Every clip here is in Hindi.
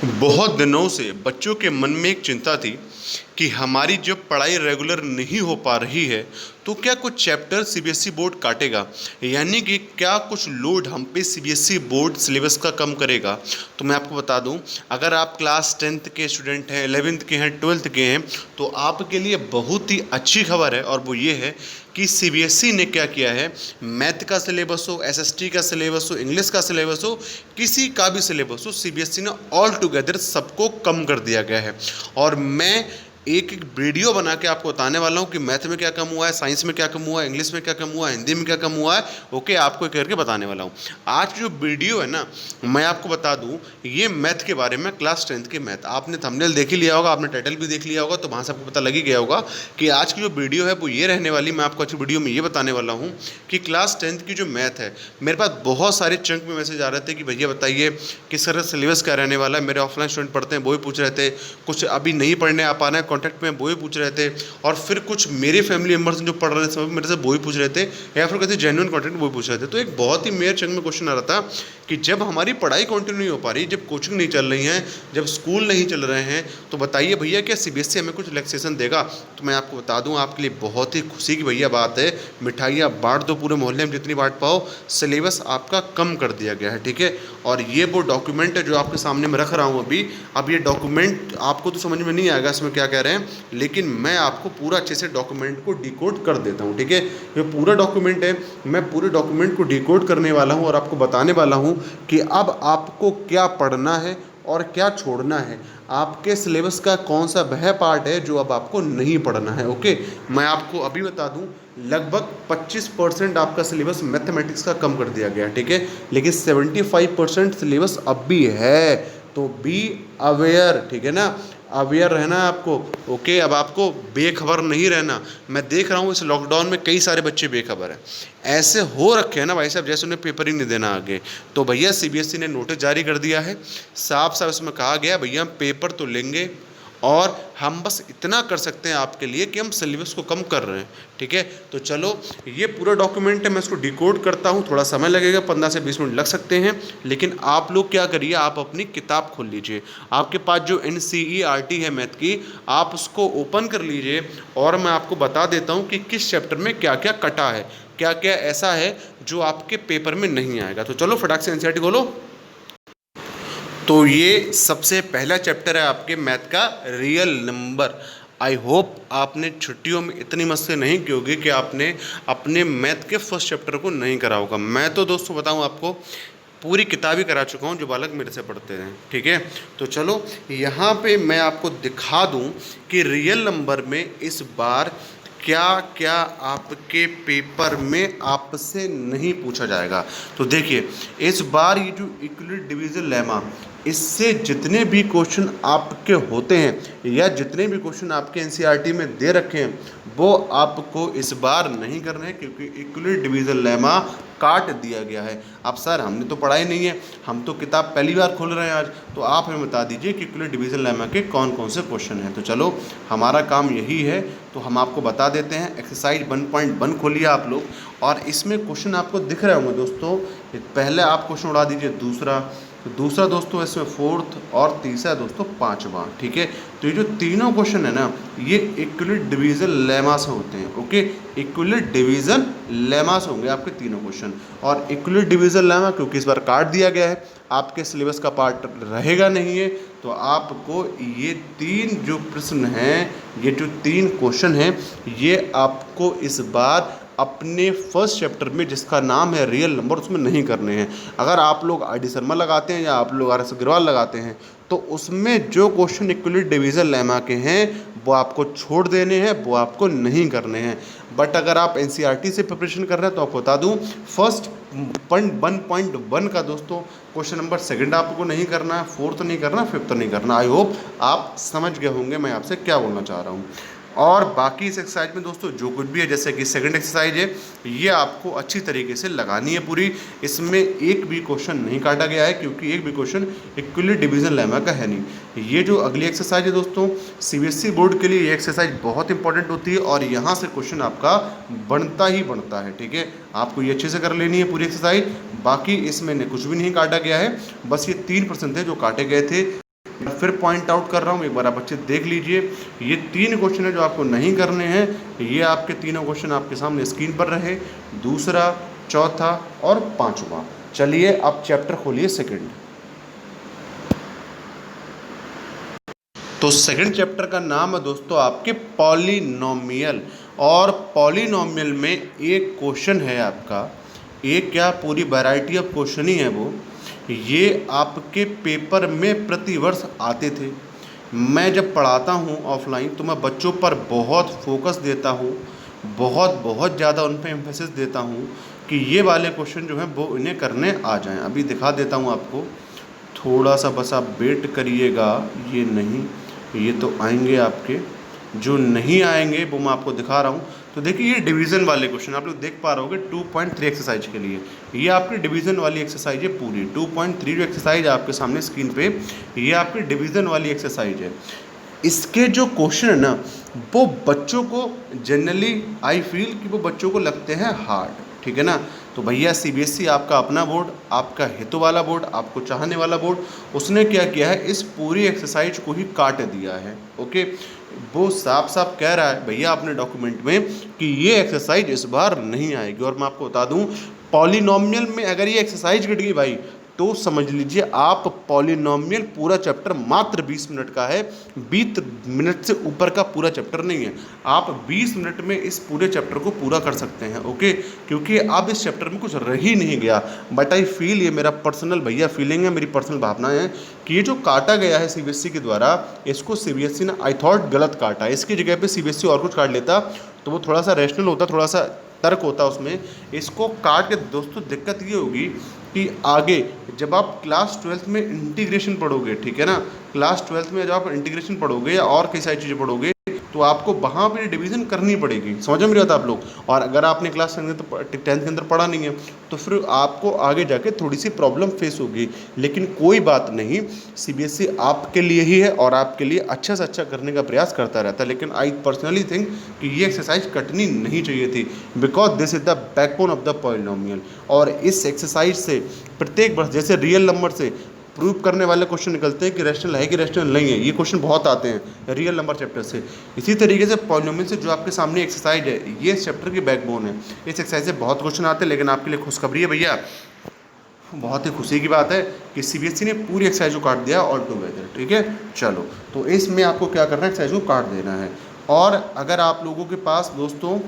बहुत दिनों से बच्चों के मन में एक चिंता थी कि हमारी जब पढ़ाई रेगुलर नहीं हो पा रही है तो क्या कुछ चैप्टर सीबीएसई बोर्ड काटेगा, यानी कि क्या कुछ लोड हम पे सीबीएसई बोर्ड सिलेबस का कम करेगा। तो मैं आपको बता दूं, अगर आप क्लास 10th के स्टूडेंट हैं, 11th के हैं, 12th के हैं, तो आपके लिए बहुत ही अच्छी खबर है। और वो ये है कि सीबीएसई ने क्या किया है, मैथ का सिलेबस हो, एसएसटी का सिलेबस हो, इंग्लिश का सिलेबस हो, किसी का भी सिलेबस हो, सीबीएसई ने ऑल टुगेदर सबको कम कर दिया गया है। और मैं एक एक वीडियो बना के आपको बताने वाला हूँ कि मैथ में क्या कम हुआ है, साइंस में क्या कम हुआ है, इंग्लिश में क्या कम हुआ है, हिंदी में क्या कम हुआ है। ओके, आपको एक करके बताने वाला हूँ। आज जो वीडियो है ना, मैं आपको बता दूँ, ये मैथ के बारे में, क्लास 10th के मैथ। आपने थंबनेल देख ही लिया होगा, आपने टाइटल भी देख लिया होगा, तो वहाँ से आपको पता लग ही गया होगा कि आज की जो वीडियो है वो ये रहने वाली। मैं आपको अच्छी वीडियो में ये बताने वाला हूँ कि क्लास 10th की जो मैथ है, मेरे पास बहुत सारे चंक में मैसेज आ रहे थे कि भैया बताइए किस तरह सिलेबस क्या रहने वाला है। मेरे ऑफलाइन स्टूडेंट पढ़ते हैं वो भी पूछ रहे थे, कुछ अभी नहीं पढ़ने आ पा रहे हैं कॉन्टैक्ट में वो भी पूछ रहे थे, और फिर कुछ मेरे फैमिली मेम्बर्स जो पढ़ रहे थे मेरे से वो भी पूछ रहे थे, या फिर कहते जेन्युइन कॉन्टेंट वो भी पूछ रहे थे। तो एक बहुत ही मेयर चंक में क्वेश्चन आ रहा था कि जब हमारी पढ़ाई कंटिन्यू नहीं हो पा रही, जब कोचिंग नहीं चल रही है, जब स्कूल नहीं चल रहे हैं, तो बताइए भैया क्या सीबीएसई हमें कुछ रिलैक्सेशन देगा। तो मैं आपको बता दूं, आपके लिए बहुत ही खुशी की भैया बात है, मिठाइयाँ बांट दो पूरे मोहल्ले में जितनी बांट पाओ, सिलेबस आपका कम कर दिया गया है। ठीक है, और ये वो डॉक्यूमेंट है जो आपके सामने मैं रख रहा हूँ अभी। अब ये डॉक्यूमेंट आपको तो समझ में नहीं आएगा इसमें क्या कह रहे हैं, लेकिन मैं आपको पूरा अच्छे से डॉक्यूमेंट को डिकोड कर देता हूँ। ठीक है, ये पूरा डॉक्यूमेंट है, मैं पूरे डॉक्यूमेंट को डिकोड करने वाला हूँ और आपको बताने वाला हूँ कि अब आपको क्या पढ़ना है और क्या छोड़ना है, आपके सिलेबस का कौन सा वह पार्ट है जो अब आपको नहीं पढ़ना है। ओके, मैं आपको अभी बता दूं, लगभग 25% आपका सिलेबस मैथमेटिक्स का कम कर दिया गया। ठीक है, लेकिन 75% सिलेबस अब भी है, तो बी अवेयर। ठीक है ना, अवेयर रहना है आपको। ओके, अब आपको बेखबर नहीं रहना। मैं देख रहा हूँ इस लॉकडाउन में कई सारे बच्चे बेखबर हैं, ऐसे हो रखे हैं ना भाई साहब जैसे उन्हें पेपर ही नहीं देना आगे। तो भैया सीबीएसई ने नोटिस जारी कर दिया है, साफ साफ इसमें कहा गया भैया हम पेपर तो लेंगे और हम बस इतना कर सकते हैं आपके लिए कि हम सिलेबस को कम कर रहे हैं। ठीक है, तो चलो ये पूरा डॉक्यूमेंट है, मैं इसको डिकोड करता हूँ, थोड़ा समय लगेगा, 15 से 20 मिनट लग सकते हैं, लेकिन आप लोग क्या करिए, आप अपनी किताब खोल लीजिए, आपके पास जो NCERT है मैथ की, आप उसको ओपन कर लीजिए और मैं आपको बता देता हूँ कि किस चैप्टर में क्या क्या कटा है, क्या क्या ऐसा है जो आपके पेपर में नहीं आएगा। तो चलो फटाक से NCERT खोलो। तो ये सबसे पहला चैप्टर है आपके मैथ का, रियल नंबर। आई होप आपने छुट्टियों में इतनी मस्ती नहीं की होगी कि आपने अपने मैथ के फर्स्ट चैप्टर को नहीं करा होगा। मैं तो दोस्तों बताऊं आपको, पूरी किताब ही करा चुका हूं जो बालक मेरे से पढ़ते हैं। ठीक है, तो चलो यहाँ पे मैं आपको दिखा दूं कि रियल नंबर में इस बार क्या क्या आपके पेपर में आपसे नहीं पूछा जाएगा। तो देखिए, इस बार ये जो इक्विलिब्रियम डिवीजन लेमा, इससे जितने भी क्वेश्चन आपके होते हैं या जितने भी क्वेश्चन आपके एनसीईआरटी में दे रखे हैं वो आपको इस बार नहीं करने हैं, क्योंकि इक्विलिब्रियम डिवीजन लेमा काट दिया गया है। अब सर हमने तो पढ़ाई नहीं है, हम तो किताब पहली बार खोल रहे हैं आज, तो आप हमें बता दीजिए कि इक्विलिब्रियम डिवीजन लेमा के कौन कौन से क्वेश्चन हैं। तो चलो हमारा काम यही है, तो हम आपको बता देते हैं। एक्सरसाइज 1.1 खोलिए आप लोग, और इसमें क्वेश्चन आपको दिख रहे होंगे दोस्तों। पहले आप क्वेश्चन उड़ा दीजिए दूसरा दोस्तों इसमें फोर्थ, और तीसरा दोस्तों पांचवा। ठीक है, तो ये जो तीनों क्वेश्चन है ना, ये इक्विलिब्रियम डिवीजन लेमा से होते हैं। ओके, इक्विलिब्रियम डिवीजन लेमा से होंगे आपके तीनों क्वेश्चन। और इक्विलिब्रियम डिवीजन लेमा क्योंकि इस बार काट दिया गया है, आपके सिलेबस का पार्ट रहेगा नहीं है, तो आपको ये तीन जो प्रश्न हैं, ये जो तीन क्वेश्चन हैं, ये आपको इस बार अपने फर्स्ट चैप्टर में जिसका नाम है रियल नंबर, उसमें नहीं करने हैं। अगर आप लोग RD शर्मा लगाते हैं या आप लोग RS अग्रवाल लगाते हैं, तो उसमें जो क्वेश्चन इक्विलिब्रियम डिवीजन लेमा के हैं वो आपको छोड़ देने हैं, वो आपको नहीं करने हैं। बट अगर आप NCERT से प्रिपरेशन कर रहे हैं तो आपको बता दूं, फर्स्ट 1.1 का दोस्तों क्वेश्चन नंबर सेकंड आपको नहीं करना है, फोर्थ नहीं करना, फिफ्थ नहीं करना। आई होप आप समझ गए होंगे मैं आपसे क्या बोलना चाह रहा हूँ। और बाकी इस एक्सरसाइज में दोस्तों जो कुछ भी है, जैसे कि सेकंड एक्सरसाइज है, ये आपको अच्छी तरीके से लगानी है पूरी। इसमें एक भी क्वेश्चन नहीं काटा गया है, क्योंकि एक भी क्वेश्चन इक्विलिब्रियम डिवीजन लेमा का है नहीं। ये जो अगली एक्सरसाइज है दोस्तों, सीबीएसई बोर्ड के लिए ये एक्सरसाइज बहुत इंपॉर्टेंट होती है, और यहाँ से क्वेश्चन आपका बनता ही बनता है। ठीक है, आपको ये अच्छे से कर लेनी है पूरी एक्सरसाइज। बाकी इसमें कुछ भी नहीं काटा गया है, बस ये 3% है जो काटे गए थे। फिर पॉइंट आउट कर रहा हूँ, एक बार आप अच्छे देख लीजिए। ये 3 क्वेश्चन है जो आपको नहीं करने हैं। ये आपके तीनों क्वेश्चन आपके सामने स्क्रीन पर रहे, दूसरा, चौथा और पांचवा। चलिए आप चैप्टर खोलिए सेकंड। तो सेकंड चैप्टर का नाम है दोस्तों आपके पॉलिनोमियल। और पॉलिनोमियल में एक क्वेश्चन है आपका, एक क्या पूरी वैरायटी ऑफ क्वेश्चन ही है वो। ये आपके पेपर में प्रतिवर्ष आते थे। मैं जब पढ़ाता हूँ ऑफलाइन तो मैं बच्चों पर बहुत फोकस देता हूँ, बहुत ज़्यादा उन पर एम्फेसिस देता हूँ कि ये वाले क्वेश्चन जो हैं वो इन्हें करने आ जाएं। अभी दिखा देता हूँ आपको, थोड़ा सा बस आप वेट करिएगा। ये नहीं, ये तो आएंगे आपके, जो नहीं आएंगे वो मैं आपको दिखा रहा हूँ। तो देखिए ये डिवीज़न वाले क्वेश्चन आप लोग देख पा रहे होगे 2.3 एक्सरसाइज के लिए। ये आपकी डिवीज़न वाली एक्सरसाइज है पूरी। 2.3 जो एक्सरसाइज आपके सामने स्क्रीन पे, ये आपकी डिवीज़न वाली एक्सरसाइज है। इसके जो क्वेश्चन है ना वो बच्चों को जनरली आई फील कि वो बच्चों को लगते हैं हार्ड, ठीक है ना। तो भैया सीबीएसई आपका अपना बोर्ड, आपका हित वाला बोर्ड, आपको चाहने वाला बोर्ड, उसने क्या किया है, इस पूरी एक्सरसाइज को ही काट दिया है। ओके, वो साफ साफ कह रहा है भैया अपने डॉक्यूमेंट में कि ये एक्सरसाइज इस बार नहीं आएगी। और मैं आपको बता दूं, पॉलिनोमियल में अगर ये एक्सरसाइज घट गई भाई तो समझ लीजिए आप पॉलिनोमियल पूरा चैप्टर मात्र 20 मिनट का है। 20 मिनट से ऊपर का पूरा चैप्टर नहीं है। आप 20 मिनट में इस पूरे चैप्टर को पूरा कर सकते हैं। ओके, क्योंकि अब इस चैप्टर में कुछ रह ही नहीं गया। बट आई फील, ये मेरा पर्सनल भैया फीलिंग है, मेरी पर्सनल भावना है कि ये जो काटा गया है सीबीएसई के द्वारा, इसको सीबीएसई ने आई थॉट गलत काटा। इसकी जगह पे सीबीएसई और कुछ काट लेता तो वो थोड़ा सा रैशनल होता, थोड़ा सा तर्क होता उसमें। इसको काट के दोस्तों दिक्कत ये होगी कि आगे जब आप क्लास 12th में इंटीग्रेशन पढ़ोगे, ठीक है ना, क्लास 12th में जब आप इंटीग्रेशन पढ़ोगे या और कई सारी चीज़ें पढ़ोगे तो आपको वहाँ पे डिवीज़न करनी पड़ेगी। समझ में नहीं आता आप लोग। और अगर आपने क्लास 10th के अंदर पढ़ा नहीं है तो फिर आपको आगे जाके थोड़ी सी प्रॉब्लम फेस होगी। लेकिन कोई बात नहीं, सीबीएसई आपके लिए ही है और आपके लिए अच्छा से अच्छा करने का प्रयास करता रहता है। लेकिन आई पर्सनली थिंक कि ये एक्सरसाइज कटनी नहीं चाहिए थी, because this is the backbone of the polynomial. और इस एक्सरसाइज से प्रत्येक वर्ष जैसे रियल नंबर से प्रूव करने वाले क्वेश्चन निकलते हैं कि रैशनल है कि रैशनल नहीं है, ये क्वेश्चन बहुत आते हैं रियल नंबर चैप्टर से। इसी तरीके से पॉलिनोमियल से जो आपके सामने एक्सरसाइज है, ये इस चैप्टर की बैकबोन है। इस एक्सरसाइज से बहुत क्वेश्चन आते हैं, लेकिन आपके लिए खुशखबरी है भैया, बहुत ही खुशी की बात है कि सीबीएसई ने पूरी एक्सरसाइज को काट दिया ऑल टुगेदर। ठीक है, चलो तो इसमें आपको क्या करना है, एक्सरसाइज को काट देना है। और अगर आप लोगों के पास दोस्तों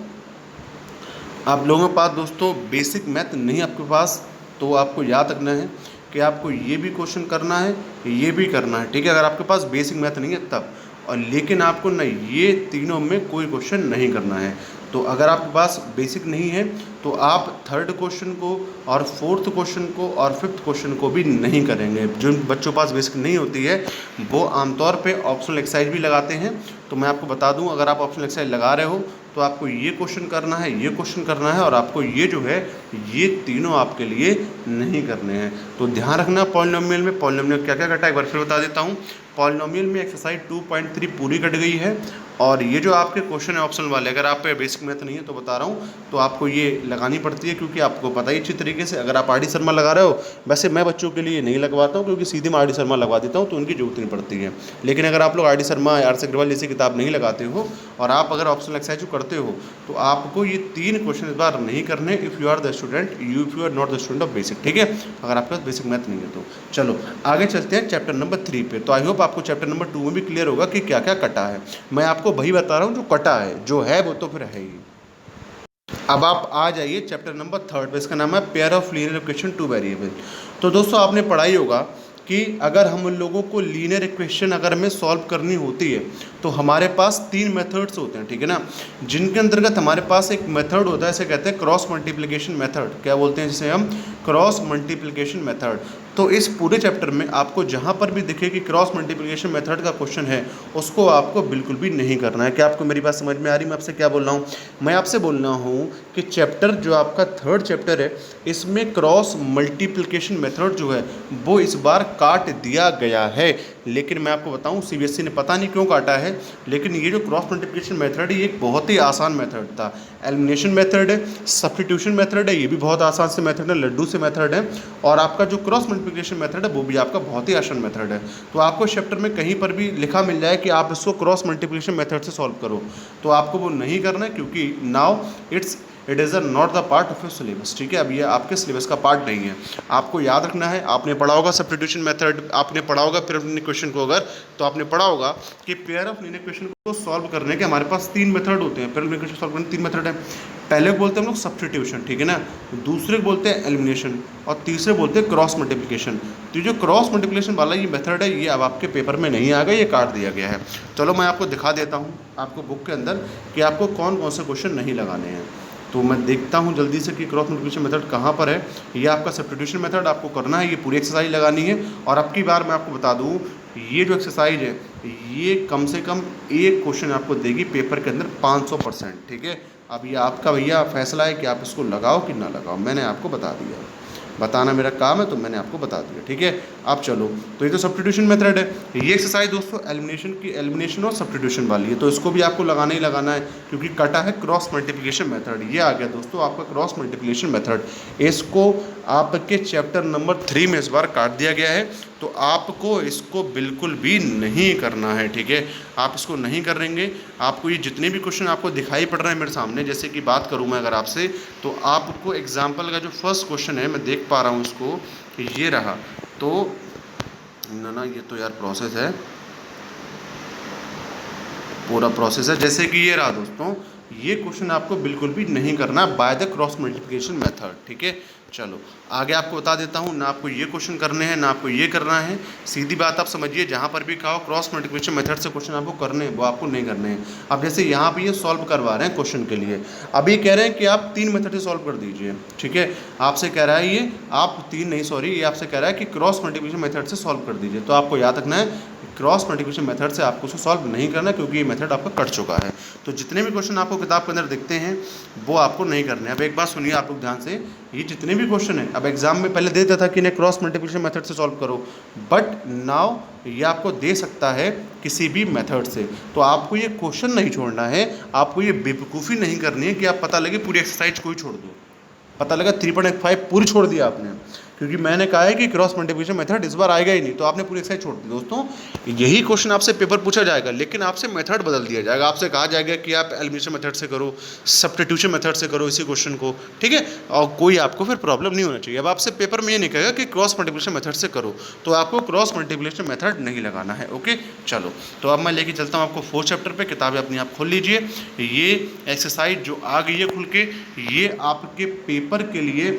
बेसिक मैथ नहीं आपके पास, तो आपको याद रखना है कि आपको ये भी क्वेश्चन करना है, ये भी करना है। ठीक है, अगर आपके पास बेसिक मैथ नहीं है तब। और लेकिन आपको ना ये तीनों में कोई क्वेश्चन नहीं करना है। तो अगर आपके पास बेसिक नहीं है तो आप थर्ड क्वेश्चन को और फोर्थ क्वेश्चन को और फिफ्थ क्वेश्चन को भी नहीं करेंगे। जो बच्चों के पास बेसिक नहीं होती है वो आमतौर पे ऑप्शनल एक्सरसाइज भी लगाते हैं। तो मैं आपको बता दूं, अगर आप ऑप्शनल एक्सरसाइज लगा रहे हो तो आपको ये क्वेश्चन करना है, ये क्वेश्चन करना है, और आपको ये जो है ये तीनों आपके लिए नहीं करने हैं। तो ध्यान रखना, पॉलिनोमियल में पॉलिनोमियल क्या क्या कटा है एक बार फिर बता देता हूँ। पॉलिनोमियल में एक्सरसाइज 2.3 पूरी कट गई है। और ये जो आपके क्वेश्चन है ऑप्शनल वाले, अगर आप पे बेसिक मैथ नहीं है तो बता रहा हूँ, तो आपको ये लगानी पड़ती है, क्योंकि आपको पता ही अच्छी तरीके से। अगर आप आर डी शर्मा लगा रहे हो, वैसे मैं बच्चों के लिए नहीं लगवाता हूँ क्योंकि सीधे मैं आर डी शर्मा लगवा देता हूँ तो उनकी जरूरत नहीं पड़ती है। लेकिन अगर आप लोग R D Sharma, R S Agarwal जैसी किताब नहीं लगाते हो और आप अगर ऑप्शनल एक्सरसाइज करते हो तो आपको ये 3 क्वेश्चन इस बार नहीं करने, if you are the student, if you are not the student of basic. ठीक है, अगर आपके पास बेसिक मैथ नहीं है तो। चलो आगे चलते हैं चैप्टर नंबर 3 पे। तो आई होप आपको चैप्टर नंबर 2 में भी क्लियर होगा कि क्या क्या कटा है। मैं आपको वही बता रहा हूँ जो कटा है, जो है वो तो फिर है ही। अब आप आ जाइए चैप्टर नंबर 3 पे, इसका नाम है pair of linear equation two variable. तो दोस्तों आपने पढ़ाई होगा कि अगर हम उन लोगों को लीनियर इक्वेशन अगर हमें सॉल्व करनी होती है तो हमारे पास 3 मेथड्स होते हैं, ठीक है ना, जिनके अंतर्गत हमारे पास एक मेथड होता है, इसे कहते हैं क्रॉस मल्टीप्लिकेशन मेथड। क्या बोलते हैं जिसे हम? Cross multiplication method. तो इस पूरे चैप्टर में आपको जहाँ पर भी दिखे कि क्रॉस मल्टीप्लिकेशन मेथड का क्वेश्चन है, उसको आपको बिल्कुल भी नहीं करना है। क्या आपको मेरी बात समझ में आ रही? मैं आपसे क्या बोल रहा हूँ? मैं आपसे बोल रहा हूँ कि चैप्टर जो आपका थर्ड चैप्टर है इसमें क्रॉस मल्टीप्लिकेशन मेथड जो है वो इस बार काट दिया गया है। लेकिन मैं आपको बताऊं सीबीएसई ने पता नहीं क्यों काटा है, लेकिन ये जो क्रॉस मल्टीप्लिकेशन मेथड है ये एक बहुत ही आसान मेथड था। एलिमिनेशन मेथड है, सब्स्टिट्यूशन मेथड है, ये भी बहुत आसान से मेथड है, लड्डू से मेथड है, और आपका जो क्रॉस मल्टीप्लिकेशन मेथड है वो भी आपका बहुत ही आसान मेथड है। तो आपको चैप्टर में कहीं पर भी लिखा मिल जाए कि आप इसको क्रॉस मल्टीप्लिकेशन मेथड से सॉल्व करो, तो आपको वो नहीं करना है, क्योंकि now it is not the part of your syllabus. ठीक है, अब ये आपके सिलेबस का पार्ट नहीं है। आपको याद रखना है, आपने पढ़ा होगा सब्स्टिट्यूशन मेथड, आपने पढ़ा होगा पेयर ऑफ लीनियर इक्वेशन को, अगर तो आपने पढ़ा होगा कि पेयर ऑफ लीनियर इक्वेशन को सॉल्व करने के हमारे पास 3 मेथड होते हैं। Pair of linear equation solve करने के 3 मेथड है। पहले को बोलते हैं हम लोग सब्स्टिट्यूशन, ठीक है ना, दूसरे को बोलते हैं एलिमिनेशन, और तीसरे बोलते हैं क्रॉस मल्टीप्लिकेशन। तो जो क्रॉस मल्टीप्लिकेशन वाला ये मेथड है ये अब आपके पेपर में नहीं आएगा, ये काट दिया गया है। चलो मैं आपको दिखा देता हूँ आपको बुक के अंदर कि आपको कौन कौन से क्वेश्चन नहीं लगाने हैं। तो मैं देखता हूँ जल्दी से कि क्रॉस मल्टीप्लिकेशन मेथड कहाँ पर है। ये आपका सब्स्टिट्यूशन मेथड आपको करना है, ये पूरी एक्सरसाइज लगानी है। और अब की बार मैं आपको बता दूँ, ये जो एक्सरसाइज है ये कम से कम एक क्वेश्चन आपको देगी पेपर के अंदर 500%। ठीक है, अब ये आपका भैया फैसला है कि आप इसको लगाओ कि ना लगाओ। मैंने आपको बता दिया, बताना मेरा काम है, तो मैंने आपको बता दिया। ठीक है, अब चलो, तो ये तो सब्स्टिट्यूशन मेथड है। ये एक्सरसाइज दोस्तों एलिमिनेशन और सब्स्टिट्यूशन वाली है, तो इसको भी आपको लगाना ही लगाना है, क्योंकि कटा है क्रॉस मल्टीप्लिकेशन मेथड। ये आ गया दोस्तों आपका क्रॉस मल्टीप्लिकेशन मेथड। इसको आपके चैप्टर नंबर 3 में इस बार काट दिया गया है, तो आपको इसको बिल्कुल भी नहीं करना है। ठीक है, आप इसको नहीं करेंगे। आपको ये जितने भी क्वेश्चन आपको दिखाई पड़ रहे हैं मेरे सामने, जैसे कि बात करूँ मैं अगर आपसे, तो आपको एग्जाम्पल का जो फर्स्ट क्वेश्चन है मैं देख पा रहा हूँ इसको, ये रहा। तो ना ये तो यार प्रोसेस है, पूरा प्रोसेस है। जैसे कि ये रहा दोस्तों, ये क्वेश्चन आपको बिल्कुल भी नहीं करना by the cross multiplication method. ठीक है, चलो आगे आपको बता देता हूँ, ना आपको ये क्वेश्चन करने हैं ना आपको ये करना है। सीधी बात आप समझिए, जहाँ पर भी कहा क्रॉस मल्टीप्लिकेशन मेथड से क्वेश्चन आपको करने हैं वो आपको नहीं करने हैं। अब जैसे यहाँ पे ये सॉल्व करवा रहे हैं क्वेश्चन के लिए, अभी कह रहे हैं कि आप 3 मेथड से सॉल्व कर दीजिए। ठीक है, आपसे कह रहा है ये आप 3 नहीं, सॉरी, ये आपसे कह रहा है कि क्रॉस मल्टीप्लिकेशन मेथड से सॉल्व कर दीजिए। तो आपको याद रखना है क्रॉस मल्टीप्लिकेशन मेथड से आपको उसको सॉल्व नहीं करना, क्योंकि ये मेथड आपका कट चुका है। तो जितने भी क्वेश्चन आपको किताब के अंदर दिखते हैं वो आपको नहीं करने। अब एक बात सुनिए आप लोग ध्यान से, ये जितने भी क्वेश्चन है, अब एग्जाम में पहले देता था कि इन्हें क्रॉस मल्टीप्लिकेशन मेथड से सॉल्व करो, बट नाउ ये आपको दे सकता है किसी भी मेथड से। तो आपको ये क्वेश्चन नहीं छोड़ना है, आपको ये बेवकूफ़ी नहीं करनी है कि आप पता लगे पूरी एक्सरसाइज को ही छोड़ दो, पता लगा 3.5 पूरी छोड़ दिया आपने, क्योंकि मैंने कहा है कि क्रॉस मल्टीप्लिकेशन मेथड इस बार आएगा ही नहीं, तो आपने पूरी एक्सरसाइज छोड़ दी। दोस्तों यही क्वेश्चन आपसे पेपर पूछा जाएगा, लेकिन आपसे मेथड बदल दिया जाएगा। आपसे कहा जाएगा कि आप एलिमिनेशन मेथड से करो, सब्स्टिट्यूशन मेथड से करो इसी क्वेश्चन को। ठीक है, और कोई आपको फिर प्रॉब्लम नहीं होना चाहिए। अब आपसे पेपर में ये नहीं कहेगा कि क्रॉस मल्टीप्लिकेशन मेथड से करो, तो आपको क्रॉस मल्टीप्लिकेशन मेथड नहीं लगाना है। ओके, चलो तो अब मैं लेके चलता हूँ आपको 4th चैप्टर पे। किताबें अपनी आप खोल लीजिए। ये एक्सरसाइज जो आ गई है खुल के, ये आपके पेपर के लिए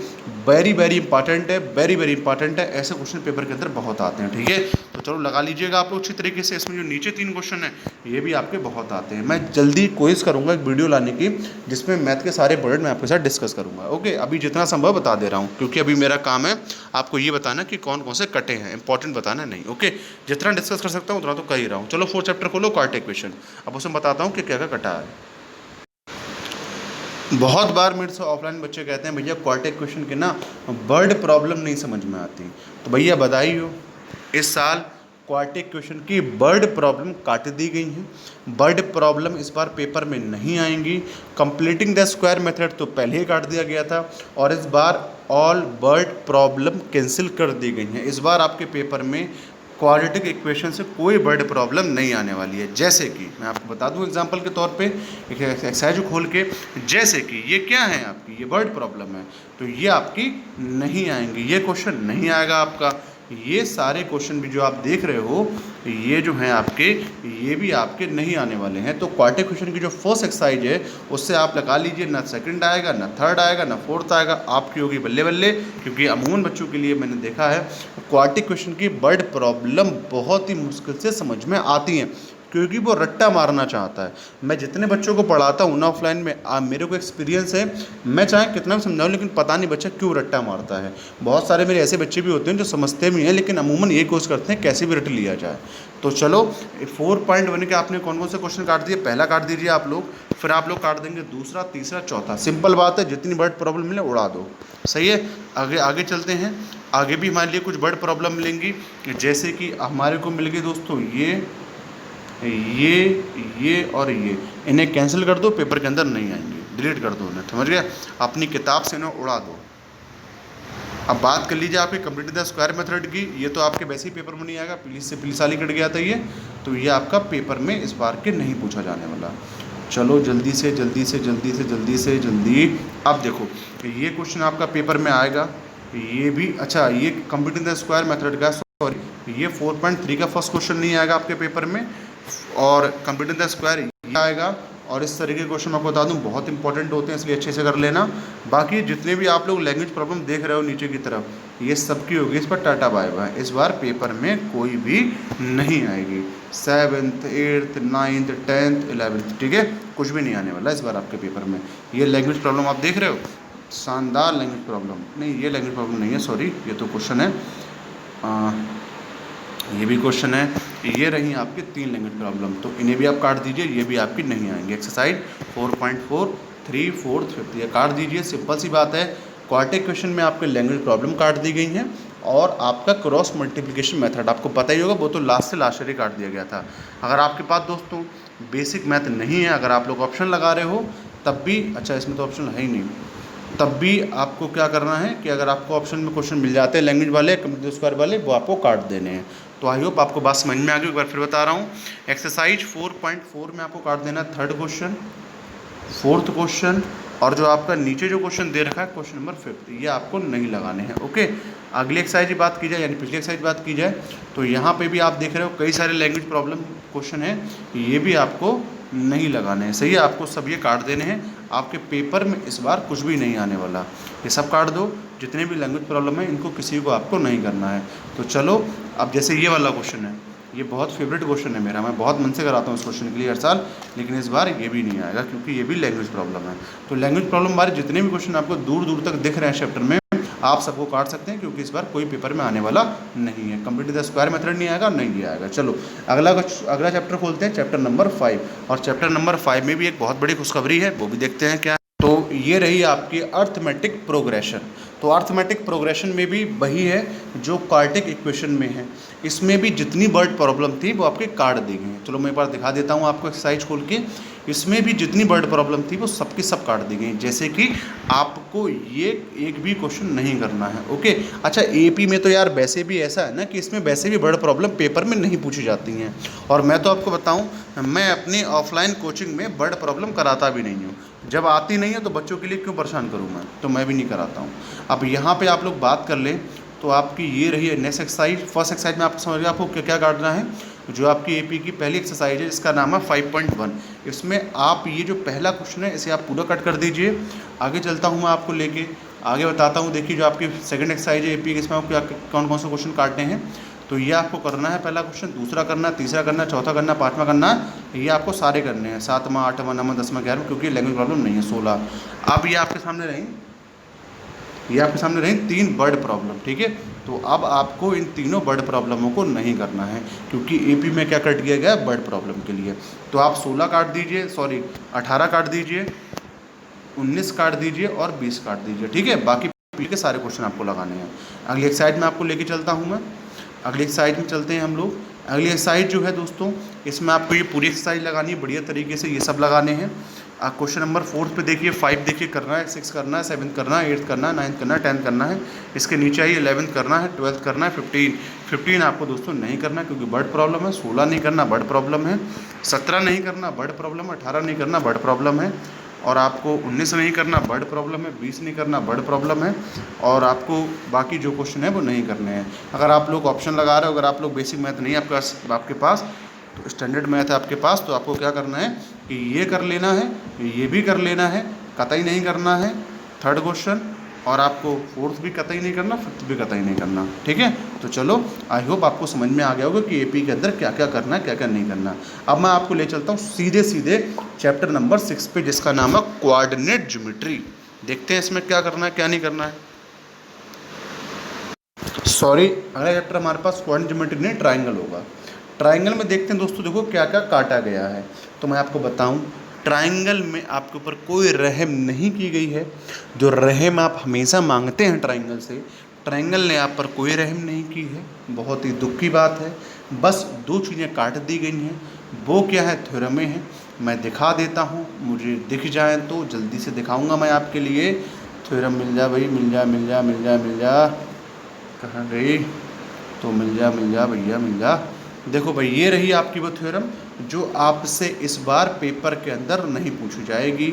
वेरी वेरी इंपॉर्टेंट है, वेरी वेरी इंपॉर्टेंट है। ऐसे क्वेश्चन पेपर के अंदर बहुत आते हैं। ठीक है, तो चलो लगा लीजिएगा आप लोग अच्छी तरीके से। इसमें जो नीचे 3 क्वेश्चन हैं ये भी आपके बहुत आते हैं। मैं जल्दी कोशिश करूंगा एक वीडियो लाने की जिसमें मैथ के सारे वर्ड मैं आपके साथ डिस्कस करूंगा। ओके, अभी जितना संभव बता दे रहा हूँ, क्योंकि अभी मेरा काम है आपको ये बताना कि कौन कौन से कटे हैं, इंपॉर्टेंट बताना नहीं। ओके, जितना डिस्कस कर सकता हूँ उतना तो कर ही रहा हूँ। चलो 4th चैप्टर खोलो, क्वाड्रेटिक इक्वेशन। अब उसमें बताता हूँ कि क्या क्या कटा है। बहुत बार मेरे से ऑफलाइन बच्चे कहते हैं भैया क्वाड्रेटिक इक्वेशन के ना वर्ड प्रॉब्लम नहीं समझ में आती। तो भैया बधाई हो, इस साल क्वाड्रेटिक इक्वेशन की वर्ड प्रॉब्लम काट दी गई हैं। वर्ड प्रॉब्लम इस बार पेपर में नहीं आएंगी। कंप्लीटिंग द स्क्वायर मेथड तो पहले ही काट दिया गया था, और इस बार ऑल वर्ड प्रॉब्लम कैंसिल कर दी गई हैं। इस बार आपके पेपर में क्वाड्रेटिक इक्वेशन से कोई वर्ड प्रॉब्लम नहीं आने वाली है। जैसे कि मैं आपको बता दूं एग्जांपल के तौर पे एक एक्सरसाइज खोल के, जैसे कि ये क्या है आपकी, ये वर्ड प्रॉब्लम है, तो ये आपकी नहीं आएंगी, ये क्वेश्चन नहीं आएगा आपका। ये सारे क्वेश्चन भी जो आप देख रहे हो ये जो हैं आपके, ये भी आपके नहीं आने वाले हैं। तो क्वाड्रेटिक इक्वेशन की जो फर्स्ट एक्सरसाइज है उससे आप लगा लीजिए, ना सेकंड आएगा, ना थर्ड आएगा, ना फोर्थ आएगा, आपकी होगी बल्ले बल्ले। क्योंकि अमूमन बच्चों के लिए मैंने देखा है क्वाड्रेटिक इक्वेशन की वर्ड प्रॉब्लम बहुत ही मुश्किल से समझ में आती हैं, क्योंकि वो रट्टा मारना चाहता है। मैं जितने बच्चों को पढ़ाता हूँ ना ऑफलाइन में, मेरे को एक्सपीरियंस है, मैं चाहे कितना भी समझाऊँ लेकिन पता नहीं बच्चा क्यों रट्टा मारता है। बहुत सारे मेरे ऐसे बच्चे भी होते हैं जो समझते भी हैं लेकिन अमूमन ये कोशिश करते हैं कैसे भी रट लिया जाए। तो चलो 4.1 के आपने कौन कौन से क्वेश्चन काट दिए, पहला काट दीजिए आप लोग, फिर आप लोग काट देंगे दूसरा, तीसरा, चौथा। सिंपल बात है, जितनी वर्ड प्रॉब्लम मिले उड़ा दो। सही है, आगे आगे चलते हैं। आगे भी हमारे लिए कुछ वर्ड प्रॉब्लम मिलेंगी, जैसे कि हमारे को मिल गई दोस्तों ये और ये, इन्हें कैंसिल कर दो, पेपर के अंदर नहीं आएंगे, डिलीट कर दो उन्हें, समझ गए। अपनी किताब से इन्हें उड़ा दो। अब बात कर लीजिए आपके कंप्लीट द स्क्वायर मेथड की। ये तो आपके वैसे ही पेपर में नहीं आएगा, पुलिस से पुलिस वाली कट गया था ये, तो ये आपका पेपर में इस बार के नहीं पूछा जाने वाला। चलो जल्दी से जल्दी से जल्दी से जल्दी से जल्दी। अब देखो ये क्वेश्चन आपका पेपर में आएगा, ये भी अच्छा, ये कंप्लीट द स्क्वायर मेथड का, सॉरी ये 4.3 का फर्स्ट क्वेश्चन नहीं आएगा आपके पेपर में, और कंप्लीट द स्क्वायर ये आएगा। और इस तरीके के क्वेश्चन मैं आपको बता दूं बहुत इंपॉर्टेंट होते हैं, इसलिए अच्छे से कर लेना। बाकी जितने भी आप लोग लैंग्वेज प्रॉब्लम देख रहे हो नीचे की तरफ, ये सबकी होगी इस पर टाटा बाय बाय। इस बार पेपर में कोई भी नहीं आएगी, 7th 8th 9th 10th 11th, ठीक है, कुछ भी नहीं आने वाला इस बार आपके पेपर में। ये लैंग्वेज प्रॉब्लम आप देख रहे हो, शानदार लैंग्वेज प्रॉब्लम, नहीं ये लैंग्वेज प्रॉब्लम नहीं है, सॉरी ये तो क्वेश्चन है, ये भी क्वेश्चन है। ये रही आपकी 3 लैंग्वेज प्रॉब्लम, तो इन्हें भी आप काट दीजिए, ये भी आपकी नहीं आएंगे। एक्सरसाइज 4.4 3 4 5 ये काट दीजिए, सिंपल सी बात है। क्वाड्रेटिक क्वेश्चन में आपके लैंग्वेज प्रॉब्लम काट दी गई हैं, और आपका क्रॉस मल्टीप्लिकेशन मेथड आपको पता ही होगा, वो तो लास्ट से लास्ट ईयर ही काट दिया गया था। अगर आपके पास दोस्तों बेसिक मैथ नहीं है, अगर आप लोग ऑप्शन लगा रहे हो तब भी, अच्छा इसमें तो ऑप्शन है ही नहीं, तब भी आपको क्या करना है कि अगर आपको ऑप्शन में क्वेश्चन मिल जाते हैं लैंग्वेज वाले, कंप्लीट स्क्वायर वाले, वो आपको काट देने हैं। तो आई होप आपको बात समझ में आ गई, एक बार फिर बता रहा हूँ। एक्सरसाइज 4.4 में आपको काट देना थर्ड क्वेश्चन, फोर्थ क्वेश्चन, और जो आपका नीचे जो क्वेश्चन दे रखा है क्वेश्चन नंबर 5, ये आपको नहीं लगाने हैं। ओके, अगली एक्सरसाइज की बात की जाए, यानी पिछली एक्सरसाइज बात की जाए, तो यहाँ पे भी आप देख रहे हो कई सारे लैंग्वेज प्रॉब्लम क्वेश्चन है, ये भी आपको नहीं लगाने हैं। सही है, आपको सब ये काट देने हैं, आपके पेपर में इस बार कुछ भी नहीं आने वाला, ये सब काट दो। जितने भी लैंग्वेज प्रॉब्लम है इनको किसी को आपको नहीं करना है। तो चलो, अब जैसे ये वाला क्वेश्चन है, ये बहुत फेवरेट क्वेश्चन है मेरा, मैं बहुत मन से कराता हूँ इस क्वेश्चन के लिए हर साल, लेकिन इस बार ये भी नहीं आएगा क्योंकि ये भी लैंग्वेज प्रॉब्लम है। तो लैंग्वेज प्रॉब्लम हमारे जितने भी क्वेश्चन आपको दूर दूर तक दिख रहे हैं चैप्टर में, आप सबको काट सकते हैं क्योंकि इस बार कोई पेपर में आने वाला नहीं है। कंप्लीट द स्क्वायर मेथड नहीं आएगा, नहीं ये आएगा। चलो अगला चैप्टर खोलते हैं, चैप्टर नंबर 5, और चैप्टर नंबर 5 में भी एक बहुत बड़ी खुशखबरी है, वो भी देखते हैं क्या। तो ये रही आपकी अर्थमेटिक प्रोग्रेशन। तो अर्थमेटिक प्रोग्रेशन में भी वही है जो क्वाड्रेटिक इक्वेशन में है, इसमें भी जितनी वर्ड प्रॉब्लम थी वो आपके काट दी गई हैं। चलो मैं एक बार दिखा देता हूँ आपको एक्सरसाइज खोल के, इसमें भी जितनी वर्ड प्रॉब्लम थी वो सबकी सब काट दी गई। जैसे कि आपको ये एक भी क्वेश्चन नहीं करना है। ओके, अच्छा एपी में तो यार वैसे भी ऐसा है ना कि इसमें वैसे भी वर्ड प्रॉब्लम पेपर में नहीं पूछी जाती हैं, और मैं तो आपको बताऊँ, मैं अपनी ऑफलाइन कोचिंग में वर्ड प्रॉब्लम कराता भी नहीं हूँ। जब आती नहीं है तो बच्चों के लिए क्यों परेशान करूँ मैं, तो मैं भी नहीं कराता हूँ। अब यहाँ पे आप लोग बात कर लें तो आपकी ये रही है नेक्स्ट एक्सरसाइज। फर्स्ट एक्सरसाइज में आपको समझ गया आपको क्या क्या काटना है। जो आपकी एपी की पहली एक्सरसाइज है जिसका नाम है 5.1, इसमें आप ये जो पहला क्वेश्चन है इसे आप पूरा कट कर दीजिए। आगे चलता हूँ मैं आपको लेके, आगे बताता हूँ। देखिए जो आपकी सेकंड एक्सरसाइज है एपी की, इसमें आपको कौन कौन से क्वेश्चन काटने हैं। तो ये आपको करना है, पहला क्वेश्चन, दूसरा करना है, तीसरा करना है, चौथा करना है, पाँचवा करना है, ये आपको सारे करने हैं, 7वां 8वां 9वां 10वां 11वां, क्योंकि लैंग्वेज प्रॉब्लम नहीं है 16। अब ये आपके सामने रही, ये आपके सामने रही 3 वर्ड प्रॉब्लम, ठीक है। तो अब आपको इन तीनों वर्ड प्रॉब्लमों को नहीं करना है क्योंकि एपी में क्या कट किया गया है वर्ड प्रॉब्लम के लिए। तो आप 16 काट दीजिए, सॉरी 18 काट दीजिए, 19 काट दीजिए और 20 काट दीजिए, ठीक है। बाकी के सारे क्वेश्चन आपको लगाने हैं। अगली एक्सरसाइज में आपको लेके चलता हूँ मैं, अगली एक्सरसाइज में चलते हैं हम लोग। अगली एक्सरसाइज जो है दोस्तों, इसमें आपको ये पूरी एक्सरसाइज लगानी है बढ़िया तरीके से, ये सब लगाने हैं। क्वेश्चन नंबर 4 पे देखिए, 5 देखिए करना है, 6 करना है, 7 करना है, 8 करना है, 9 करना है, 10 करना है। इसके नीचे आइए 11 करना है, 12 करना है, 15 आपको दोस्तों नहीं करना क्योंकि वर्ड प्रॉब्लम है। 16 नहीं करना, वर्ड प्रॉब्लम है। 17 नहीं करना, वर्ड प्रॉब्लम है। 18 नहीं करना, वर्ड प्रॉब्लम है। और आपको 19 नहीं करना, वर्ड प्रॉब्लम है। 20 नहीं करना, वर्ड प्रॉब्लम है। और आपको बाकी जो क्वेश्चन है वो नहीं करने हैं। अगर आप लोग ऑप्शन लगा रहे हो, अगर आप लोग बेसिक मैथ नहीं है आपके पास, तो स्टैंडर्ड मैथ है आपके पास, तो आपको क्या करना है कि ये कर लेना है, ये भी कर लेना है, कतई नहीं करना है। थर्ड क्वेश्चन, और आपको फोर्थ भी कतई नहीं करना, फिफ्थ भी कतई नहीं करना, ठीक है। तो चलो, आई होप आपको समझ में आ गया होगा कि एपी के अंदर क्या क्या करना है, क्या क्या नहीं करना। अब मैं आपको ले चलता हूँ सीधे सीधे चैप्टर नंबर 6 पे, जिसका नाम है कोऑर्डिनेट ज्योमेट्री। देखते हैं इसमें क्या करना है, क्या नहीं करना है। सॉरी, अगला चैप्टर हमारे पास कोऑर्डिनेट ज्योमेट्री नहीं, ट्राइंगल होगा। ट्राइंगल में देखते हैं दोस्तों, देखो क्या क्या काटा गया है। तो मैं आपको बताऊं, ट्राइंगल में आपके ऊपर कोई रहम नहीं की गई है। जो रहम आप हमेशा मांगते हैं ट्राइंगल से, ट्राइंगल ने आप पर कोई रहम नहीं की है। बहुत ही दुख की बात है। बस दो चीज़ें काट दी गई हैं, वो क्या है, थ्योरमें हैं। मैं दिखा देता हूँ, मुझे दिख जाए तो जल्दी से दिखाऊंगा मैं आपके लिए। थ्योरम मिल जा भाई, मिल जा मिल जा मिल जा मिल जा, कहाँ गई, तो मिल जा भैया मिल जा। देखो भाई, ये रही आपकी वो थ्योरम जो आपसे इस बार पेपर के अंदर नहीं पूछी जाएगी।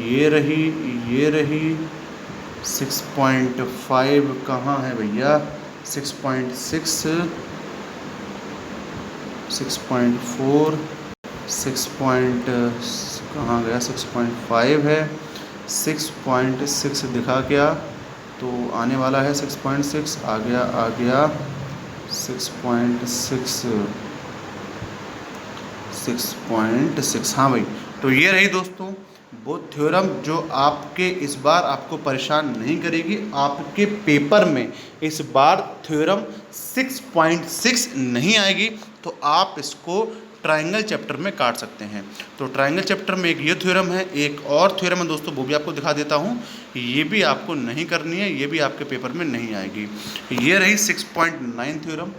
ये रही 6.5 कहाँ है भैया, 6.6, 6.4, 6 कहाँ गया, 6.5 है, 6.6 दिखा क्या, तो आने वाला है 6.6, आ गया 6.6, हाँ भाई। तो ये रही दोस्तों वो थ्योरम जो आपके इस बार आपको परेशान नहीं करेगी। आपके पेपर में इस बार थ्योरम 6.6 नहीं आएगी, तो आप इसको ट्राइंगल चैप्टर में काट सकते हैं। तो ट्राइंगल चैप्टर में एक ये थ्योरम है, एक और थ्योरम है दोस्तों, वो भी आपको दिखा देता हूँ। ये भी आपको नहीं करनी है, ये भी आपके पेपर में नहीं आएगी। ये रही 6.9 थ्योरम,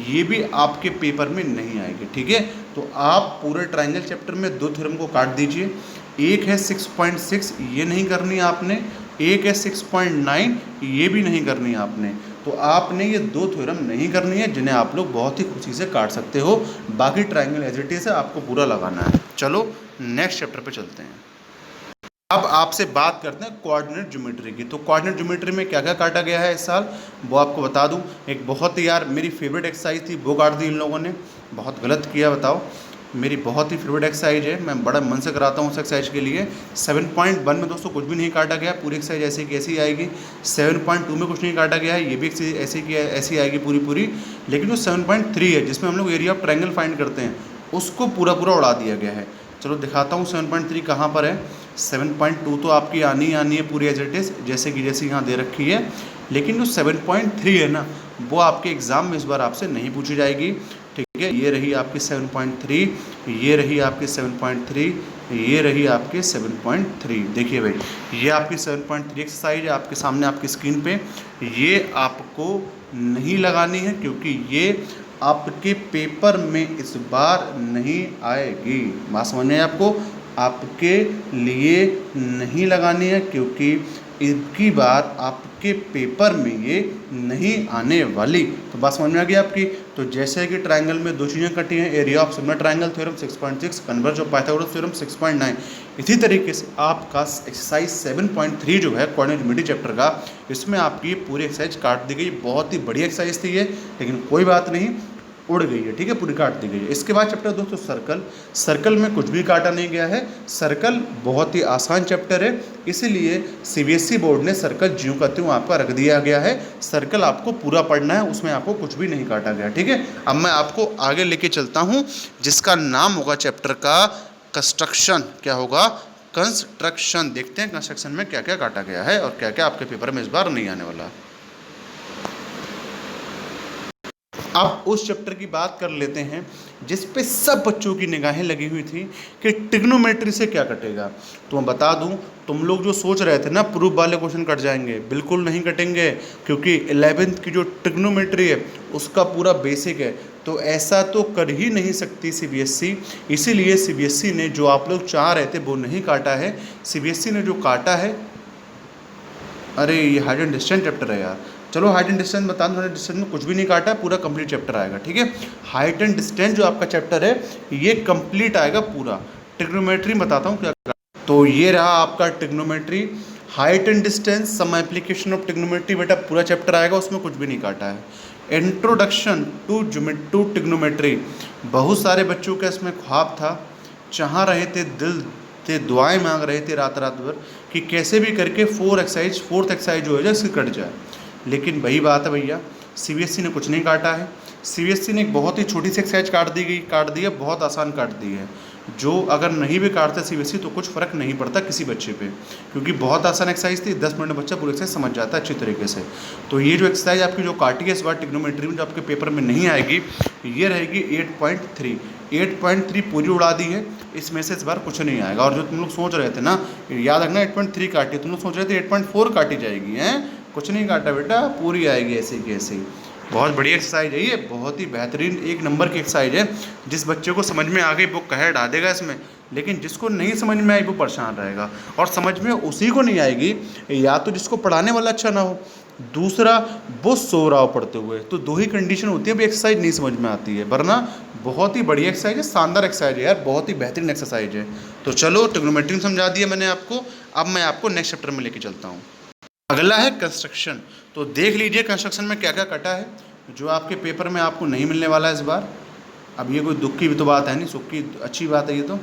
ये भी आपके पेपर में नहीं आएगी, ठीक है। तो आप पूरे ट्राइंगल चैप्टर में दो थ्योरम को काट दीजिए। एक है 6.6, ये नहीं करनी आपने, एक है 6.9, ये भी नहीं करनी आपने। तो आपने ये दो थ्योरम नहीं करनी है, जिन्हें आप लोग बहुत ही खुशी से काट सकते हो। बाकी ट्राइंगल एज इट इज है, आपको पूरा लगाना है। चलो नेक्स्ट चैप्टर पे चलते हैं। अब आपसे बात करते हैं कोऑर्डिनेट ज्योमेट्री की। तो कोऑर्डिनेट ज्योमेट्री में क्या क्या काटा गया है इस साल, वो आपको बता दूं। एक बहुत ही यार मेरी फेवरेट एक्सरसाइज थी, वो काट दी इन लोगों ने, बहुत गलत किया, बताओ। मेरी बहुत ही फेवरेट एक्सरसाइज है, मैं बड़ा मन से कराता हूँ उस एक्सरसाइज के लिए। 7.1 में दोस्तों कुछ भी नहीं काटा गया, पूरी एक्सरसाइज ऐसी की ऐसी आएगी। 7.2 में कुछ नहीं काटा गया है, ये भी एक्सरसाइज ऐसी की ऐसी आएगी पूरी। लेकिन जो 7.3 है, जिसमें हम लोग एरिया ऑफ ट्रायंगल फाइंड करते हैं, उसको पूरा उड़ा दिया गया है। चलो दिखाता हूँ 7.3 कहाँ पर है। 7.2 तो आपकी आनी है पूरी एज इट इज़, जैसे यहाँ दे रखी है। लेकिन जो 7.3 है ना, वो आपके एग्ज़ाम में इस बार आपसे नहीं पूछी जाएगी, ठीक है। ये रही आपकी 7.3, ये रही आपकी 7.3, ये रही आपकी 7.3। देखिए भाई, ये आपकी 7.3 एक्सरसाइज है आपके सामने आपकी स्क्रीन पे। ये आपको नहीं लगानी है, क्योंकि ये आपके पेपर में इस बार नहीं आएगी। बात समझ में आपको, आपके लिए नहीं लगानी है, क्योंकि इनकी बात आपके पेपर में ये नहीं आने वाली। तो बात समझ में आ गई आपकी। तो जैसे कि ट्रायंगल में दो चीज़ें कटी हैं, area of similar triangle theorem 6.6, converse of Pythagoras theorem 6.9। इसी तरीके से आपका एक्सरसाइज 7.3 जो है कोऑर्डिनेट ज्योमेट्री चैप्टर का, इसमें आपकी पूरी एक्सरसाइज काट दी गई। बहुत ही बड़ी एक्सरसाइज थी ये, लेकिन कोई बात नहीं, उड़ गई है, ठीक है, पूरी काट दी गई है। इसके बाद चैप्टर दोस्तों सर्कल में कुछ भी काटा नहीं गया है। सर्कल बहुत ही आसान चैप्टर है, इसीलिए सीबीएसई बोर्ड ने सर्कल ज्यों का त्यों आपका रख दिया गया है। सर्कल आपको पूरा पढ़ना है, उसमें आपको कुछ भी नहीं काटा गया, ठीक है। अब मैं आपको आगे लेके चलता हूँ, जिसका नाम होगा चैप्टर का कंस्ट्रक्शन। क्या होगा, कंस्ट्रक्शन। देखते हैं कंस्ट्रक्शन में क्या क्या काटा गया है और क्या क्या आपके पेपर में इस बार नहीं आने वाला। अब उस चैप्टर की बात कर लेते हैं जिस पे सब बच्चों की निगाहें लगी हुई थी कि ट्रिग्नोमेट्री से क्या कटेगा। तो मैं बता दूं, तुम लोग जो सोच रहे थे ना प्रूफ वाले क्वेश्चन कट जाएंगे, बिल्कुल नहीं कटेंगे, क्योंकि 11th की जो ट्रिग्नोमेट्री है उसका पूरा बेसिक है। तो ऐसा तो कर ही नहीं सकती सीबीएसई, इसीलिए सीबीएसई ने जो आप लोग चाह रहे थे वो नहीं काटा है। सीबीएसई ने जो काटा है, अरे ये हाइट एंड डिस्टेंस चैप्टर है यार। चलो हाइट एंड डिस्टेंस बता दूँ, हाइट एंड डिस्टेंस में कुछ भी नहीं काटा, पूरा कंप्लीट चैप्टर आएगा, ठीक है। हाइट एंड डिस्टेंस जो आपका चैप्टर है ये कंप्लीट आएगा पूरा। ट्रिग्नोमेट्री बताता हूँ क्या। तो ये रहा आपका trigonometry, height and distance, some application of trigonometry, बेटा पूरा चैप्टर आएगा, उसमें कुछ भी नहीं काटा है। इंट्रोडक्शन टू ट्रिग्नोमेट्री, बहुत सारे बच्चों का इसमें ख्वाब था, चाह रहे थे दिल थे, दुआएं मांग रहे थे रात रात भर कि कैसे भी करके फोर्थ एक्सरसाइज जो है इसकी कट जाए। लेकिन वही बात है भैया, सीबीएसई ने कुछ नहीं काटा है। सीबीएसई ने एक बहुत ही छोटी सी एक्सरसाइज काट दी है, बहुत आसान काट दी है, जो अगर नहीं भी काटता सीबीएसई तो कुछ फ़र्क नहीं पड़ता किसी बच्चे पे, क्योंकि बहुत आसान एक्सरसाइज थी, 10 मिनट में बच्चा पूरी एक्सरसाइज समझ जाता है अच्छी तरीके से। तो ये जो एक्सरसाइज आपकी जो काटी है इस बार ट्रिग्नोमेट्री में, जो आपके पेपर में नहीं आएगी, ये रहेगी 8.3। 8.3 पूरी उड़ा दी है, इसमें से इस बार कुछ नहीं आएगा। और जो तुम लोग सोच रहे थे ना, याद रखना 8.3 काटी, तुम लोग सोच रहे थे 8.4 काटी जाएगी, हैं? कुछ नहीं काटा बेटा, पूरी आएगी ऐसे की ऐसे ही। बहुत बढ़िया एक्सरसाइज है ये, बहुत ही बेहतरीन एक नंबर की एक्सरसाइज है। जिस बच्चे को समझ में आ गई वो कहे डाल देगा इसमें, लेकिन जिसको नहीं समझ में आई वो परेशान रहेगा। और समझ में उसी को नहीं आएगी या तो जिसको पढ़ाने वाला अच्छा ना हो, दूसरा वो सो रहा हो पढ़ते हुए। तो दो ही कंडीशन होती है, भी एक्सरसाइज नहीं समझ में आती है, वरना बहुत ही बढ़िया एक्सरसाइज है, शानदार एक्सरसाइज है यार, बहुत ही बेहतरीन एक्सरसाइज है। तो चलो ट्रिग्नोमेट्री समझा दिया मैंने आपको, अब मैं आपको नेक्स्ट चैप्टर में लेके चलता हूँ। अगला है कंस्ट्रक्शन। तो देख लीजिए कंस्ट्रक्शन में क्या क्या कटा है, जो आपके पेपर में आपको नहीं मिलने वाला है इस बार। अब ये कोई दुख की भी तो बात है नहीं, सुख की अच्छी बात है ये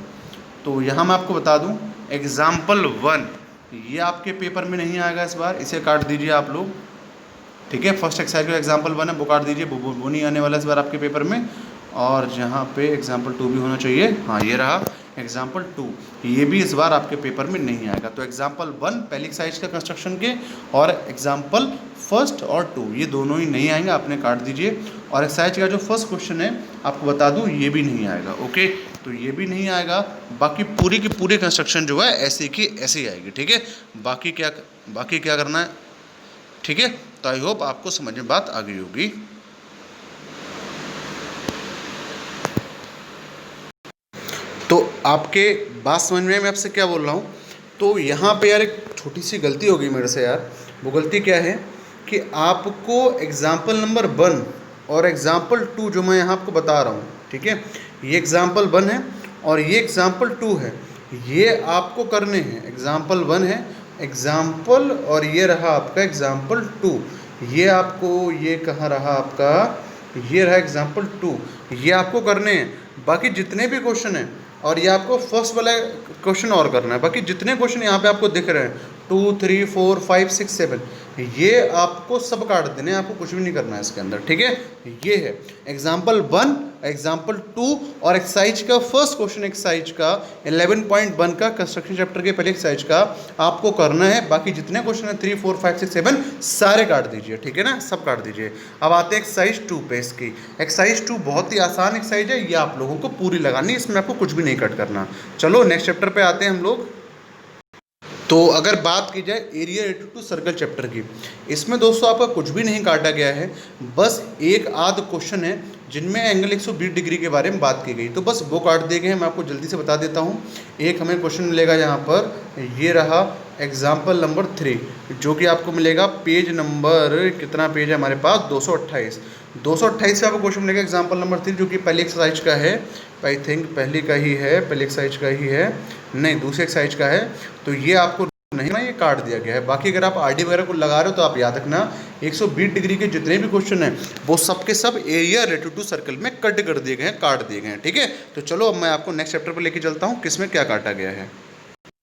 तो यहाँ मैं आपको बता दूँ, एग्जाम्पल 1 ये आपके पेपर में नहीं आएगा इस बार, इसे काट दीजिए आप लोग, ठीक है। फर्स्ट एक्सरसाइज का एग्जाम्पल 1 है, वो काट दीजिए, वो नहीं आने वाला इस बार आपके पेपर में। और जहाँ पे एग्जाम्पल 2 भी होना चाहिए, हाँ ये रहा एग्जाम्पल 2, ये भी इस बार आपके पेपर में नहीं आएगा। तो एग्जाम्पल 1 पहली एक्सरसाइज का कंस्ट्रक्शन के, और एग्जाम्पल 1 और 2 ये दोनों ही नहीं आएंगे, आपने काट दीजिए। और एक्सरसाइज का जो फर्स्ट क्वेश्चन है आपको बता दूँ, ये भी नहीं आएगा, ओके। तो ये भी नहीं आएगा, बाकी पूरी की पूरी कंस्ट्रक्शन जो है ऐसे की ऐसे ही आएगी, ठीक है। बाकी क्या करना है, ठीक है। तो आई होप आपको समझ में बात आ गई होगी। तो आपके बात समझ में, मैं आपसे क्या बोल रहा हूँ। तो यहाँ पे यार एक छोटी सी गलती हो गई मेरे से यार। वो गलती क्या है कि आपको एग्जाम्पल नंबर 1 और एग्जाम्पल 2 जो मैं यहाँ आपको बता रहा हूँ, ठीक है, ये एग्जाम्पल 1 है और ये एग्जाम्पल 2 है, ये आपको करने हैं। एग्जाम्पल 1 है एग्जाम्पल, और ये रहा आपका एग्जाम्पल 2, ये आपको, ये कहाँ रहा आपका, ये रहा एग्जाम्पल 2, ये आपको करने हैं। बाकी जितने भी क्वेश्चन हैं, और ये आपको फर्स्ट वाला क्वेश्चन और करना है, बाकी जितने क्वेश्चन यहाँ पे आपको दिख रहे हैं 2, 3, 4, 5, 6, 7 ये आपको सब काट देने हैं, आपको कुछ भी नहीं करना है इसके अंदर, ठीक है। ये है एग्जाम्पल 1, एग्जाम्पल 2 और एक्सरसाइज का फर्स्ट क्वेश्चन, एक्सरसाइज का 11.1 का कंस्ट्रक्शन चैप्टर के पहले एक्सरसाइज का आपको करना है। बाकी जितने क्वेश्चन है 3, 4, 5, 6, 7 सारे काट दीजिए, ठीक है ना, सब काट दीजिए। अब आते हैं एक्सरसाइज 2 पे। इसकी एक्सरसाइज 2 बहुत ही आसान एक्सरसाइज है, ये आप लोगों को पूरी लगानी, इसमें आपको कुछ भी नहीं कट करना। चलो नेक्स्ट चैप्टर पे आते हैं हम लोग। तो अगर बात की जाए area related to circle chapter की, इसमें दोस्तों आपका कुछ भी नहीं काटा गया है, बस एक आध क्वेश्चन है जिनमें एंगल 120 डिग्री के बारे में बात की गई, तो बस वो काट दिए गए हैं। मैं आपको जल्दी से बता देता हूँ। एक हमें क्वेश्चन मिलेगा यहाँ पर, ये रहा एग्जाम्पल नंबर 3, जो कि आपको मिलेगा पेज नंबर, कितना पेज है हमारे पास, 228 से आपको क्वेश्चन मिलेगा एग्जाम्पल नंबर 3, जो कि पहली एक्सरसाइज का है, आई थिंक पहली का ही है, पहली एक्सरसाइज का ही है, नहीं दूसरी एक्सरसाइज का है। तो ये आपको नहीं ना, ये काट दिया गया है। बाकी अगर आप आरडी वगैरह को लगा रहे हो तो आप याद रखना 120 डिग्री के जितने भी क्वेश्चन हैं वो सब के सब एरिया रिलेटेड टू सर्कल में कट कर दिए गए हैं, काट दिए गए हैं, ठीक है। तो चलो अब मैं आपको नेक्स्ट चैप्टर पर लेके चलता हूँ, किसमें क्या काटा गया है।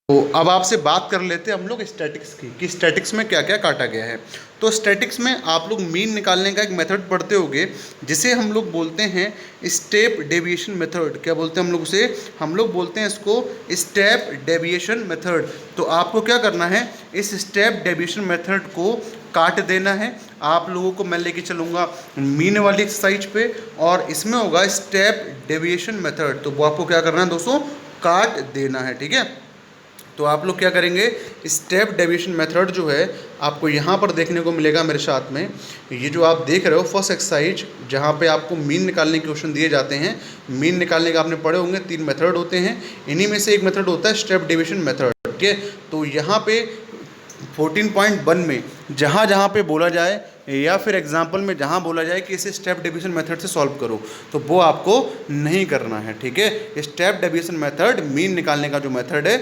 तो अब आपसे बात कर लेते हैं हम लोग स्टैटिक्स की, कि स्टैटिक्स में क्या क्या काटा गया है। तो स्टैटिक्स में आप लोग मीन निकालने का एक मेथड पढ़ते होंगे, जिसे हम लोग बोलते हैं स्टेप डेविएशन मेथड। क्या बोलते हैं हम लोग उसे, हम लोग बोलते हैं इसको स्टेप डेविएशन मेथड। तो आपको क्या करना है, इस स्टेप डेविएशन मेथड को काट देना है। आप लोगों को मैं लेके चलूँगा मीन वाली एक्सरसाइज पे, और इसमें होगा स्टेप डेविएशन मेथड। तो वो आपको क्या करना है दोस्तों, काट देना है, ठीक है। तो आप लोग क्या करेंगे, स्टेप डेविएशन मेथड जो है आपको यहाँ पर देखने को मिलेगा मेरे साथ में। ये जो आप देख रहे हो फर्स्ट एक्सरसाइज, जहाँ पे आपको मीन निकालने के क्वेश्चन दिए जाते हैं। मीन निकालने का आपने पढ़े होंगे, 3 मेथड होते हैं, इन्हीं में से एक मेथड होता है स्टेप डेविएशन मेथड, ठीक है। तो यहाँ पे 14.1 में जहाँ जहाँ पे बोला जाए या फिर एग्जाम्पल में जहाँ बोला जाए कि इसे स्टेप डेविएशन मेथड से सॉल्व करो, तो वो आपको नहीं करना है, ठीक है। स्टेप डेविएशन मेथड, मीन निकालने का जो मेथड है,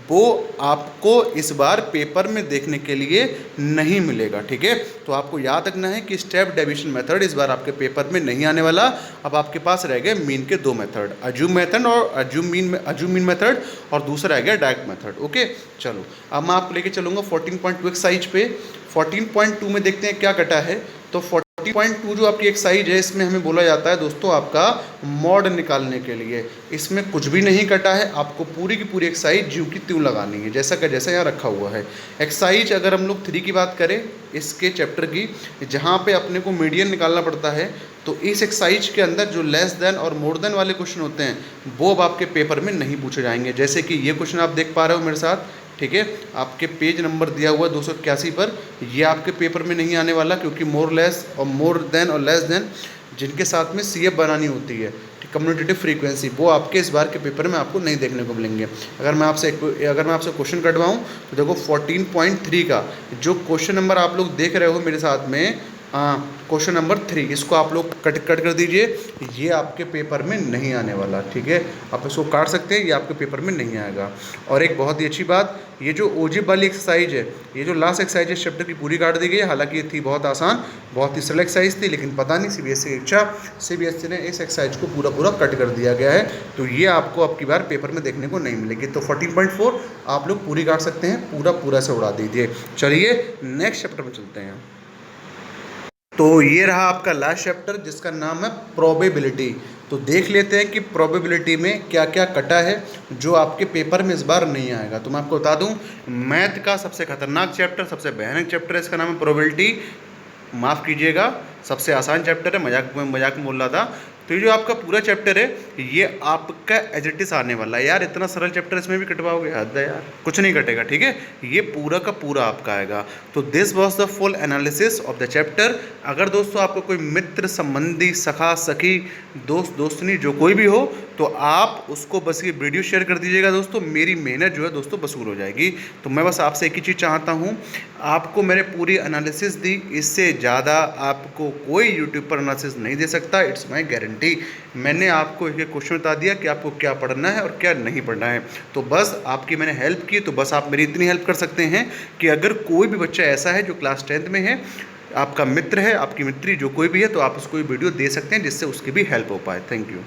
वो आपको इस बार पेपर में देखने के लिए नहीं मिलेगा, ठीक है। तो आपको याद रखना है कि स्टेप डेविएशन मेथड इस बार आपके पेपर में नहीं आने वाला। अब आपके पास रह गए मीन के दो मेथड, अज्यूम मेथड और अज्यूम मीन मेथड, और दूसरा रह गया डायरेक्ट मेथड। ओके, चलो अब मैं आपको लेके चलूँगा 14.2 एक्सरसाइज पे। 14.2 में देखते हैं क्या कटा है। तो 14.2 जो आपकी एक्सरसाइज है, इसमें हमें बोला जाता है दोस्तों आपका मॉड निकालने के लिए। इसमें कुछ भी नहीं कटा है, आपको पूरी की पूरी एक्सरसाइज ज्यों की त्यों लगानी है, जैसा का जैसा यहाँ रखा हुआ है। एक्सरसाइज अगर हम लोग 3 की बात करें इसके चैप्टर की, जहाँ पे अपने को मीडियन निकालना पड़ता है, तो इस एक्सरसाइज के अंदर जो लेस देन और मोर देन वाले क्वेश्चन होते हैं वो अब आपके पेपर में नहीं पूछे जाएंगे। जैसे कि ये क्वेश्चन आप देख पा रहे हो मेरे साथ, ठीक है, आपके पेज नंबर दिया हुआ है 281 पर। ये आपके पेपर में नहीं आने वाला, क्योंकि मोर लेस और मोर देन और लेस देन जिनके साथ में CF बनानी होती है, कम्यूटेटिव फ्रीक्वेंसी, वो आपके इस बार के पेपर में आपको नहीं देखने को मिलेंगे। अगर मैं आपसे क्वेश्चन कटवाऊँ तो देखो 14.3 का जो क्वेश्चन नंबर आप लोग देख रहे हो मेरे साथ में, क्वेश्चन नंबर 3, इसको आप लोग कट कर दीजिए, ये आपके पेपर में नहीं आने वाला, ठीक है। आप इसको काट सकते हैं, ये आपके पेपर में नहीं आएगा। और एक बहुत ही अच्छी बात, ये जो ओजिब वाली एक्सरसाइज है, ये जो लास्ट एक्सरसाइज है इस चैप्टर की पूरी काट दी गई है। हालांकि ये थी बहुत आसान, बहुत ही सरल एक्सरसाइज थी, लेकिन पता नहीं CBSE की इच्छा, CBSE ने इस एक्सरसाइज को पूरा कट कर दिया गया है, तो ये आपको अब की बार पेपर में देखने को नहीं मिलेगी। तो 14.4 आप लोग पूरी काट सकते हैं, पूरा से उड़ा दीजिए। चलिए नेक्स्ट चैप्टर में चलते हैं। तो ये रहा आपका लास्ट चैप्टर, जिसका नाम है प्रोबेबिलिटी। तो देख लेते हैं कि प्रोबेबिलिटी में क्या क्या कटा है जो आपके पेपर में इस बार नहीं आएगा। तो मैं आपको बता दूं, मैथ का सबसे खतरनाक चैप्टर, सबसे भयानक चैप्टर है, इसका नाम है प्रोबेबिलिटी। माफ़ कीजिएगा, सबसे आसान चैप्टर है, मजाक में बोल रहा था। तो ये जो आपका पूरा चैप्टर है, ये आपका एज इट इज आने वाला है। यार इतना सरल चैप्टर इसमें भी कटवाओगे, हद है यार, कुछ नहीं कटेगा, ठीक है। ये पूरा का पूरा आपका आएगा। तो this was the full analysis of the chapter. अगर दोस्तों आपका कोई मित्र, संबंधी, सखा, सखी, दोस्त, दोस्तनी जो कोई भी हो, तो आप उसको बस ये वीडियो शेयर कर दीजिएगा दोस्तों। मेरी मेहनत जो है दोस्तों वसूल हो जाएगी। तो मैं बस आपसे एक ही चीज़ चाहता हूँ, आपको मैंने पूरी एनालिसिस दी, इससे ज़्यादा आपको कोई यूट्यूब पर एनालिसिस नहीं दे सकता, इट्स माई गारंटी। मैंने आपको एक क्वेश्चन बता दिया कि आपको क्या पढ़ना है और क्या नहीं पढ़ना है। तो बस आपकी मैंने हेल्प की, तो बस आप मेरी इतनी हेल्प कर सकते हैं कि अगर कोई भी बच्चा ऐसा है जो क्लास 10th में है, आपका मित्र है, आपकी मित्री जो कोई भी है, तो आप उसको ये वीडियो दे सकते हैं, जिससे उसकी भी हेल्प हो पाए। Thank you.